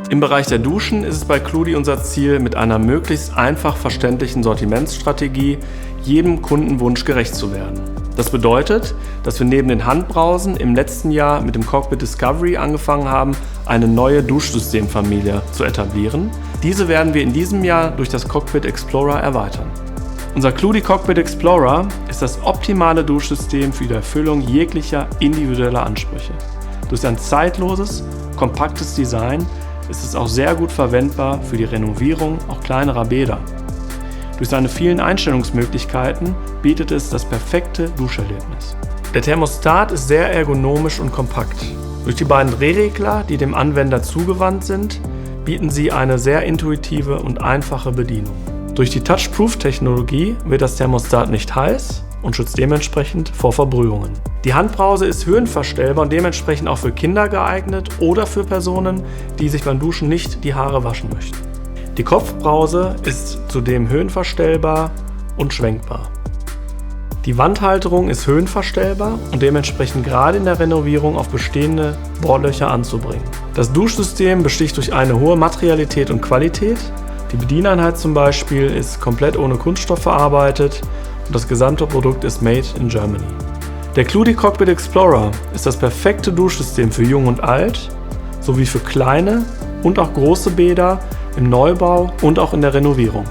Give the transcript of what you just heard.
Im Bereich der Duschen ist es bei Cludi unser Ziel, mit einer möglichst einfach verständlichen Sortimentsstrategie jedem Kundenwunsch gerecht zu werden. Das bedeutet, dass wir neben den Handbrausen im letzten Jahr mit dem Cockpit Discovery angefangen haben, eine neue Duschsystemfamilie zu etablieren. Diese werden wir in diesem Jahr durch das Cockpit Explorer erweitern. Unser Cludi Cockpit Explorer ist das optimale Duschsystem für die Erfüllung jeglicher individueller Ansprüche. Durch sein zeitloses, kompaktes Design ist es auch sehr gut verwendbar für die Renovierung auch kleinerer Bäder. Durch seine vielen Einstellungsmöglichkeiten bietet es das perfekte Duscherlebnis. Der Thermostat ist sehr ergonomisch und kompakt. Durch die beiden Drehregler, die dem Anwender zugewandt sind, bieten sie eine sehr intuitive und einfache Bedienung. Durch die Touch-Proof-Technologie wird das Thermostat nicht heiß und schützt dementsprechend vor Verbrühungen. Die Handbrause ist höhenverstellbar und dementsprechend auch für Kinder geeignet oder für Personen, die sich beim Duschen nicht die Haare waschen möchten. Die Kopfbrause ist zudem höhenverstellbar und schwenkbar. Die Wandhalterung ist höhenverstellbar und dementsprechend gerade in der Renovierung auf bestehende Bohrlöcher anzubringen. Das Duschsystem besticht durch eine hohe Materialität und Qualität. Die Bedieneinheit zum Beispiel ist komplett ohne Kunststoff verarbeitet und das gesamte Produkt ist made in Germany. Der Cludi Cockpit Explorer ist das perfekte Duschsystem für Jung und Alt, sowie für kleine und auch große Bäder im Neubau und auch in der Renovierung.